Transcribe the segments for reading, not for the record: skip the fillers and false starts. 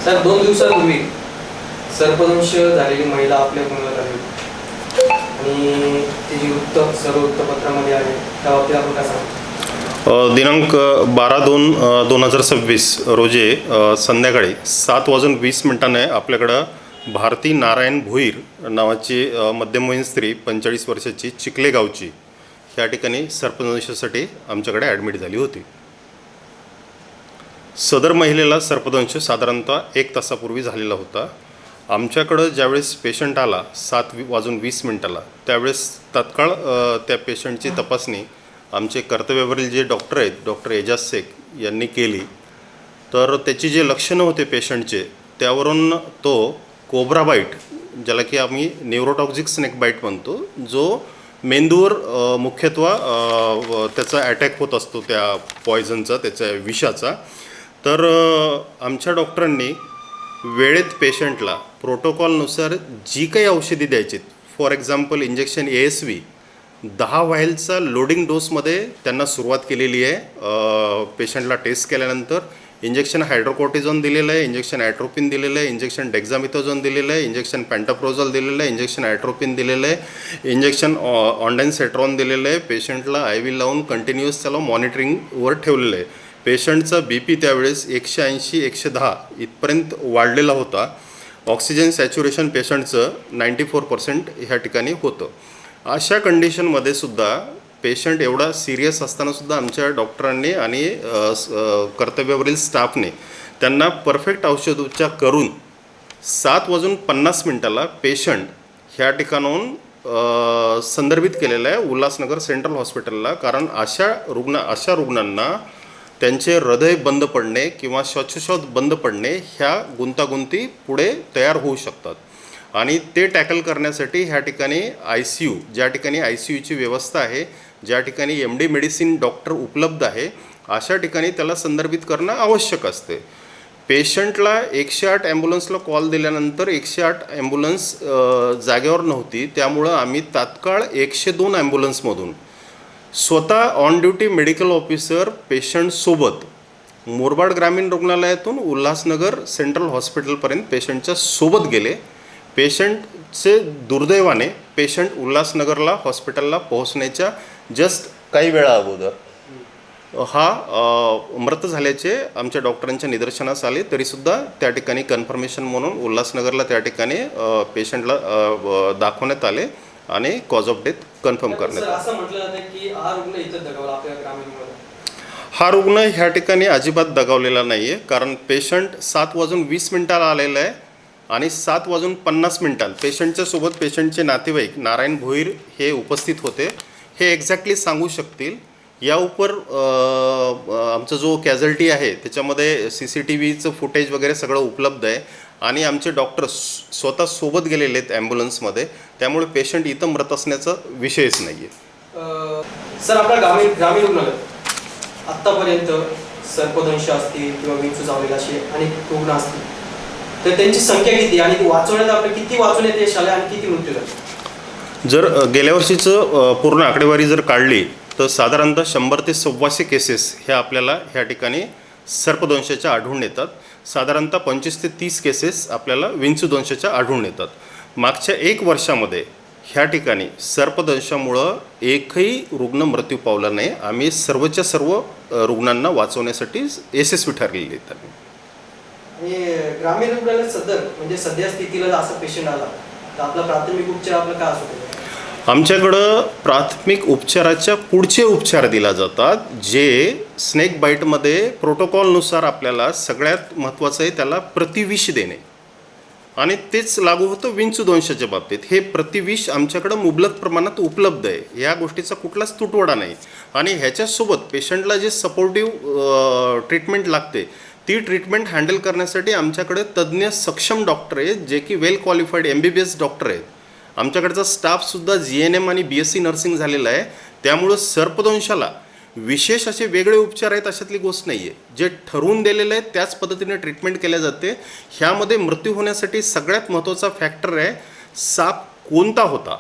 Sir 2 दिवसापूर्वी सर्पदंश झालेली महिला आपल्या गुन्ह्यात आली आणि तिची सर्व वृत्तपत्रामध्ये आहे. त्या बाबतीत आपण काय सांगतो? दिनांक 12/2/2026 रोजी संध्याकाळी 7:20 आपल्याकडं भारती नारायण भोईर नावाची मध्यमवयीन स्त्री 45 वर्षाची चिखले गावची ह्या ठिकाणी सर्पदंशासाठी आमच्याकडे ॲडमिट झाली होती. सदर महिलेला सर्पदंश साधारणतः 1 तासापूर्वी झालेला होता. आमच्याकडं ज्यावेळेस पेशंट आला 7:20 त्यावेळेस तात्काळ त्या पेशंटची तपासणी आमचे कर्तव्यावरील जे डॉक्टर आहेत, डॉक्टर एजाज शेख यांनी केली. तर त्याची जे लक्षणं होते पेशंटचे त्यावरून तो कोब्रा बाईट, ज्याला की आम्ही न्यूरोटॉक्सिक स्नेक बाईट म्हणतो, जो मेंदूवर मुख्यत्वे त्याचा अटॅक होत असतो, त्या पॉयझनचा, त्याच्या विषाचा. तर आमच्या डॉक्टरांनी वेळेत पेशंटला प्रोटोकॉलनुसार जी काही औषधी द्यायची, फॉर एक्झाम्पल इंजेक्शन ASV 10 व्हायलचा लोडिंग डोसमध्ये त्यांना सुरुवात केलेली आहे. पेशंटला टेस्ट केल्यानंतर इंजेक्शन हायड्रोकोर्टिझॉन दिलेलं आहे, इंजेक्शन ॲट्रोपिन दिलेलं आहे, इंजेक्शन डेक्झामिथाझोन दिलेलं आहे, इंजेक्शन पॅन्टाप्रोझॉल दिलेलं आहे, इंजेक्शन ॲट्रोपिन दिलेलं आहे, इंजेक्शन ऑन्डाइनसेट्रॉन दिलेलं आहे. पेशंटला IV लावून कंटिन्युअस त्याला मॉनिटरिंगवर ठेवलेलं आहे. पेशंटचा BP त्यावेळेस 180-110 इथपर्यंत वाढलेला होता. ऑक्सिजन सॅच्युरेशन पेशंटचं 94% ह्या ठिकाणी होतं. अशा कंडिशनमध्ये सुद्धा पेशंट एवढा सिरियस असतानासुद्धा आमच्या डॉक्टरांनी आणि कर्तव्यावरील स्टाफने त्यांना परफेक्ट औषधोपचार करून 7:50 पेशंट ह्या ठिकाणाहून संदर्भित केलेलं आहे उल्हासनगर सेंट्रल हॉस्पिटलला. कारण अशा रुग्णांना त्यांचे हृदय बंद पडणे किंवा श्वासोच्छ्वास बंद पडणे ह्या गुंतागुंती पुढे तयार होऊ शकतात. आणि ते टॅकल करण्यासाठी ह्या ठिकाणी ICU, ज्या ठिकाणी ICUची व्यवस्था आहे, ज्या ठिकाणी MD मेडिसिन डॉक्टर उपलब्ध आहे, अशा ठिकाणी त्याला संदर्भित करणं आवश्यक असते. पेशंटला 108 ॲम्ब्युलन्सला कॉल दिल्यानंतर 108 ॲम्ब्युलन्स जागेवर नव्हती. त्यामुळं आम्ही तात्काळ 102 ॲम्ब्युलन्समधून स्वतः ऑन ड्युटी मेडिकल ऑफिसर पेशंटसोबत मुरबाड ग्रामीण रुग्णालयातून उल्हासनगर सेंट्रल हॉस्पिटलपर्यंत पेशंटच्या सोबत गेले. पेशंटचे दुर्दैवाने पेशंट उल्हासनगरला हॉस्पिटलला पोहोचण्याच्या जस्ट काही वेळा अगोदर मृत झाल्याचे आमच्या डॉक्टरांच्या निदर्शनास आले. तरीसुद्धा त्या ठिकाणी कन्फर्मेशन म्हणून उल्हासनगरला त्या ठिकाणी पेशंटला दाखवण्यात आले आणि कॉज ऑफ डेथ कन्फर्म करण्यात आले. असं म्हटलं जातं की हा रुग्ण इथं दगावला आपल्या ग्रामीणमध्ये. हा रुग्ण ह्या ठिकाणी अजिबात दगावलेला नाही आहे. कारण पेशंट 7:20 आलेला आहे आणि 7:50 पेशंटच्या सोबत पेशंटचे नातेवाईक नारायण भोईर हे उपस्थित होते. हे एक्झॅक्टली सांगू शकतील. या उपर आमचा जो कॅझल्टी आहे त्याच्यामध्ये CCTVचं फुटेज वगैरे सगळं उपलब्ध आहे आणि आमचे डॉक्टर स्वतः सोबत गेलेले आहेत ॲम्ब्युलन्समध्ये. त्यामुळे पेशंट इथं मृत असण्याचा विषयच नाही आहे. सर, आपल्या ग्रामीण रुग्णालयात आत्तापर्यंत सर्पदंश असतील किंवा विंचू चावलेला असे अनेक रुग्ण असतील, तर त्यांची संख्या किती आणि ती वाचवण्यात आपलं किती वाचवण्यात यश आलं आणि किती मृत्यू झाले? जर गेल्या वर्षीचं पूर्ण आकडेवारी जर काढली तर साधारणतः 100 ते 125 केसेस ह्या आपल्याला ह्या ठिकाणी सर्पदंशाच्या आढळून येतात. साधारणतः 25 ते 30 केसेस आपल्याला विंचूदंशाच्या आढळून येतात. मागच्या 1 वर्षामध्ये ह्या ठिकाणी सर्पदंशामुळं एकही रुग्ण मृत्यू पावला नाही. आम्ही सर्वच्या सर्व रुग्णांना वाचवण्यासाठी यशस्वी ठरलेले आहेत. आणि ग्रामीण रुग्णालयात म्हणजे सध्या स्थितीला असं पेशंट आला तर आपला प्राथमिक उपचार आपला काय असतो? आमच्याकडं प्राथमिक उपचाराच्या पुढचे उपचार दिला जातात, जे स्नेक बाईटमध्ये प्रोटोकॉलनुसार आपल्याला सगळ्यात महत्त्वाचं आहे त्याला प्रतिविष देणे आणि तेच लागू होतं विंचूदंशाच्या बाबतीत. हे प्रतिविष आमच्याकडं मुबलक प्रमाणात उपलब्ध आहे. या गोष्टीचा कुठलाच तुटवडा नाही. आणि ह्याच्यासोबत पेशंटला जे सपोर्टिव्ह ट्रीटमेंट लागते ती ट्रीटमेंट हँडल करण्यासाठी आमच्याकडे तज्ज्ञ सक्षम डॉक्टर आहेत, जे की वेल क्वालिफाईड MBBS डॉक्टर आहेत. आमच्याकडचा स्टाफसुद्धा GNM आणि BSc नर्सिंग झालेला आहे. त्यामुळं सर्पदंशाला विशेष असे वेगळे उपचार आहेत अशातली गोष्ट नाही आहे. जे ठरवून दिलेलं आहे त्याच पद्धतीने ट्रीटमेंट केल्या जाते. ह्यामध्ये मृत्यू होण्यासाठी सगळ्यात महत्त्वाचा फॅक्टर आहे साप कोणता होता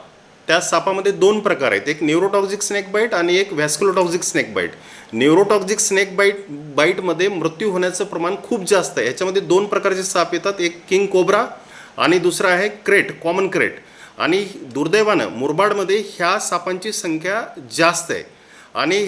त्या सापामध्ये 2 प्रकार आहेत, एक न्यूरोटॉक्सिक स्नेक बाईट आणि एक व्हॅस्क्युलोटॉक्सिक स्नेक बाईट. न्यूरोटॉक्सिक स्नेक बाईटमध्ये मृत्यू होण्याचं प्रमाण खूप जास्त आहे. याच्यामध्ये 2 प्रकारचे साप येतात, एक किंग कोब्रा आणि दुसरा आहे क्रेट, कॉमन क्रेट. आणि दुर्दैवानं मुरबाडमध्ये ह्या सापांची संख्या जास्त आहे आणि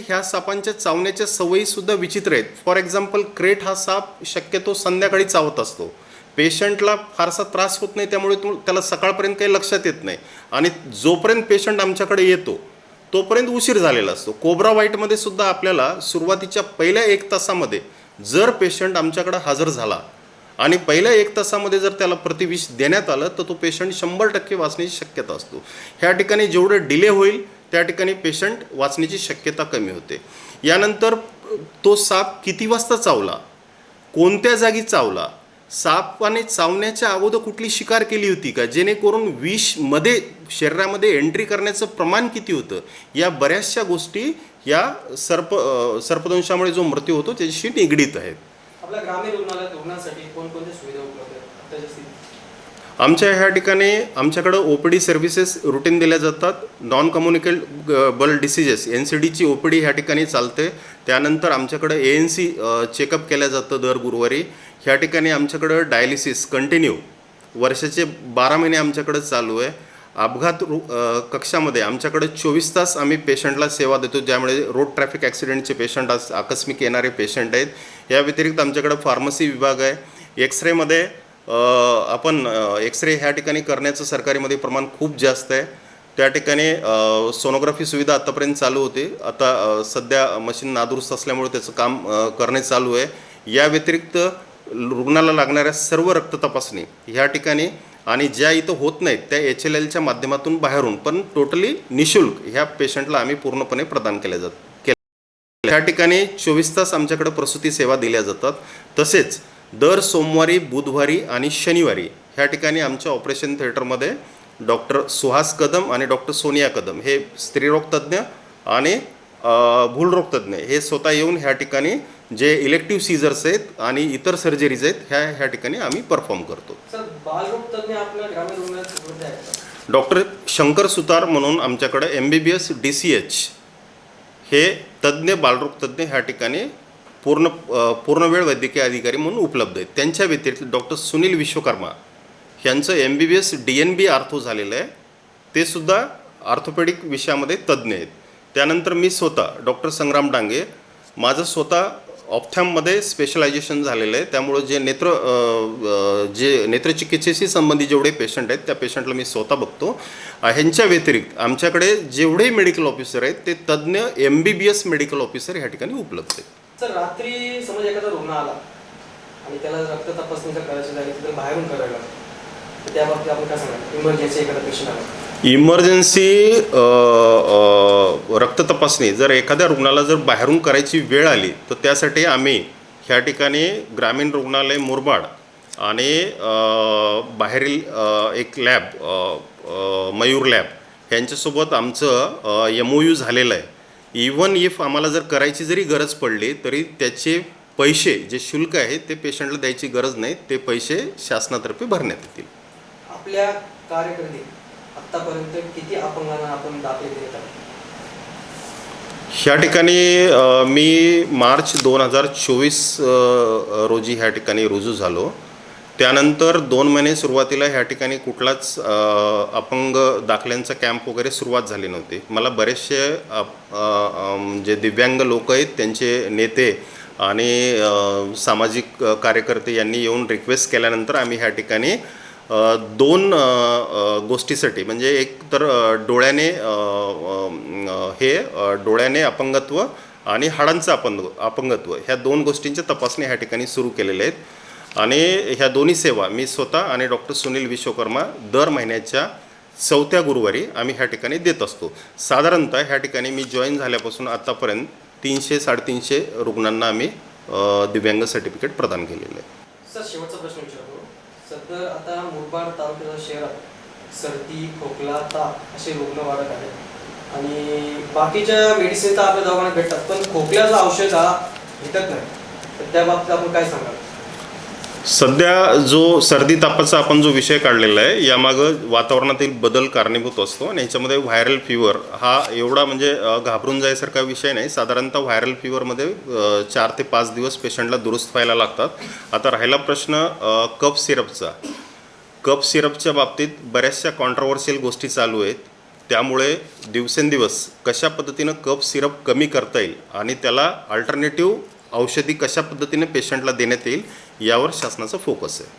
ह्या सापांच्या चावण्याच्या सवयीसुद्धा विचित्र आहेत. फॉर एक्झाम्पल क्रेट हा साप शक्यतो संध्याकाळी चावत असतो. पेशंटला फारसा त्रास होत नाही, त्यामुळे त्याला सकाळपर्यंत काही लक्षात येत नाही आणि जोपर्यंत पेशंट आमच्याकडे येतो तोपर्यंत उशीर झालेला असतो. कोब्रा व्हाईटमध्ये सुद्धा आपल्याला सुरुवातीच्या पहिल्या 1 तासामध्ये जर पेशंट आमच्याकडे हजर झाला आणि पहिल्या 1 तासामध्ये जर त्याला प्रतिविष देण्यात आलं तर तो पेशंट 100% वाचण्याची शक्यता असतो. ह्या ठिकाणी जेवढं डिले होईल त्या ठिकाणी पेशंट वाचण्याची शक्यता कमी होते. यानंतर तो साप किती वाजता चावला, कोणत्या जागी चावला, सापाने चावण्याच्या अगोदर कुठली शिकार केली होती का, जेणेकरून विषमध्ये शरीरामध्ये एंट्री करण्याचं प्रमाण किती होतं, या बऱ्याचशा गोष्टी या सर्पदंशामुळे जो मृत्यू होतो त्याच्याशी निगडीत आहेत. आपल्या ग्रामीण रुग्णालयात रुग्णांसाठी कोणकोणत्या सुविधा उपलब्ध आहेत आताच्या स्थितीत? ह्या ठिकाणी आमच्याकडं OPD सर्व्हिसेस रुटीन दिल्या जातात. नॉन कम्युनिकेबल डिसीजेस NCDची OPD ह्या ठिकाणी चालते. त्यानंतर आमच्याकडं ANC चेकअप केलं जातं दर गुरुवारी. ह्या ठिकाणी आमच्याकडं डायलिसिस कंटिन्यू वर्षाचे 12 महिने आमच्याकडं चालू आहे. अपघात कक्षामध्ये आमच्याकडे 24 तास आम्ही पेशंटला सेवा देतो, ज्यामुळे रोड ट्रॅफिक ॲक्सिडेंटचे पेशंट आकस्मिक येणारे पेशंट आहेत. या व्यतिरिक्त आमच्याकडं फार्मसी विभाग आहे. एक्सरेमध्ये आपण एक्सरे ह्या ठिकाणी करण्याचं सरकारीमध्ये प्रमाण खूप जास्त आहे. त्या ठिकाणी सोनोग्राफी सुविधा आत्तापर्यंत चालू होती. आता सध्या मशीन नादुरुस्त असल्यामुळे त्याचं काम करणे चालू आहे. या व्यतिरिक्त रुग्णाला लागणाऱ्या सर्व रक्त तपासणी ह्या ठिकाणी आणि ज्या इथं होत नाहीत त्या HLLच्या माध्यमातून बाहेरून पण टोटली निःशुल्क ह्या पेशंटला आम्ही पूर्णपणे प्रदान केल्या जातात. ह्या ठिकाणी 24 तास आमच्याकडे प्रसूती सेवा दिल्या जातात. तसेच दर सोमवारी, बुधवारी आणि शनिवारी ह्या ठिकाणी आमच्या ऑपरेशन थिएटरमध्ये डॉक्टर सुहास कदम आणि डॉक्टर सोनिया कदम हे स्त्रीरोग तज्ज्ञ आणि भूलरोग तज्ज्ञ हे स्वतः येऊन ह्या ठिकाणी जे इलेक्टिव्ह सीझर्स आहेत आणि इतर सर्जरीज आहेत ह्या ठिकाणी आम्ही परफॉर्म करतो. सर, बालरोग तज्ज्ञ आपल्या ग्रामीण रुग्णालयात उपलब्ध आहेत का? डॉक्टर शंकर सुतार म्हणून आमच्याकडे MBBS DCH हे तज्ज्ञ बालरोग तज्ज्ञ ह्या ठिकाणी पूर्णवेळ वैद्यकीय अधिकारी म्हणून उपलब्ध आहेत. त्यांच्या व्यतिरिक्त डॉक्टर सुनील विश्वकर्मा यांचं MBBS DNB आर्थो झालेलं आहे. ते सुद्धा आर्थोपेडिक विषयामध्ये तज्ज्ञ आहेत. त्यानंतर मी स्वतः डॉक्टर संग्राम डांगे, माझं स्वतः ऑप्थॅममध्ये स्पेशलायझेशन झालेलं आहे. त्यामुळं जे नेत्रचिकित्सेशी संबंधित जेवढे पेशंट आहेत त्या पेशंटला मी स्वतः बघतो. ह्यांच्या व्यतिरिक्त आमच्याकडे जेवढे मेडिकल ऑफिसर आहेत ते तज्ज्ञ MBBS मेडिकल ऑफिसर ह्या ठिकाणी उपलब्ध आहेत. सर, रात्री समज एखादा रुग्ण आला आणि त्याला रक्त तपासणी जर करायची झाली तर बाहेरून करायला, तर त्या बाबतीत आपण काय सांगाल? इमर्जन्सी एखादा पेशंट आला, इमर्जन्सी रक्त तपासणी जर एखाद्या रुग्णाला जर बाहेरून करायची वेळ आली तर त्यासाठी आम्ही ह्या ठिकाणी ग्रामीण रुग्णालय मुरबाड आणि बाहेरील एक लॅब मयूर लॅब ह्यांच्यासोबत आमचं MOU झालेलं आहे. इवन इफ आम्हाला जर करायची जरी गरज पडली तरी त्याचे पैसे जे शुल्क आहे ते पेशंटला द्यायची गरज नाही, ते पैसे शासनातर्फे भरण्यात येतील. आपल्या कार्यक्रमात आतापर्यंत किती अपंगांना आपण दाखले देत आहोत? ह्या ठिकाणी मी मार्च 2024 रोजी ह्या ठिकाणी रुजू झालो. त्यानंतर 2 महिने सुरुवातीला ह्या ठिकाणी कुठलाच अपंग दाखल्यांचा कॅम्प वगैरे सुरुवात झाली नव्हती. मला बरेचसे जे दिव्यांग लोक आहेत त्यांचे नेते आणि सामाजिक कार्यकर्ते यांनी येऊन रिक्वेस्ट केल्यानंतर आम्ही ह्या ठिकाणी 2 गोष्टीसाठी, म्हणजे एक तर डोळ्याने अपंगत्व आणि हाडांचं अपंगत्व ह्या 2 गोष्टींच्या तपासणी ह्या ठिकाणी सुरू केलेल्या आहेत. आणि ह्या दोन्ही सेवा मी स्वतः आणि डॉक्टर सुनील विश्वकर्मा दर महिन्याच्या 4थ्या गुरुवारी आम्ही ह्या ठिकाणी देत असतो. साधारणतः ह्या ठिकाणी मी जॉईन झाल्यापासून आत्तापर्यंत 300-350 रुग्णांना आम्ही दिव्यांग सर्टिफिकेट प्रदान केलेलं आहे. सर, शेवटचा प्रश्न विचारतो. सध्या आता मुरबाड तालुक्याच्या शहरात सर्दी, खोकला, ताप असे रुग्ण वाढत आहेत आणि बाकीच्या मेडिसिन तर आपल्या दवाखान्यात भेटतात, पण खोकल्याचं औषध हा भेटत नाही. तर त्या बाबतीत आपण काय सांगाल? सध्या जो सर्दी तापाचा आपण जो विषय काढलेला आहे यामागं वातावरणातील बदल कारणीभूत असतो आणि याच्यामध्ये व्हायरल फिवर हा एवढा म्हणजे घाबरून जायसारखा विषय नाही. साधारणतः व्हायरल फिवरमध्ये 4 ते 5 दिवस पेशंटला दुरुस्त व्हायला लागतात. आता राहिला प्रश्न कफ सिरपचा. कफ सिरपच्या बाबतीत बऱ्याचशा कॉन्ट्रोवर्शियल गोष्टी चालू आहेत. त्यामुळे दिवसेंदिवस कशा पद्धतीनं कफ सिरप कमी करता येईल आणि त्याला अल्टरनेटिव्ह औषधी कशा पद्धतीने पेशंटला देण्यात येईल यावर शासनाचा फोकस आहे.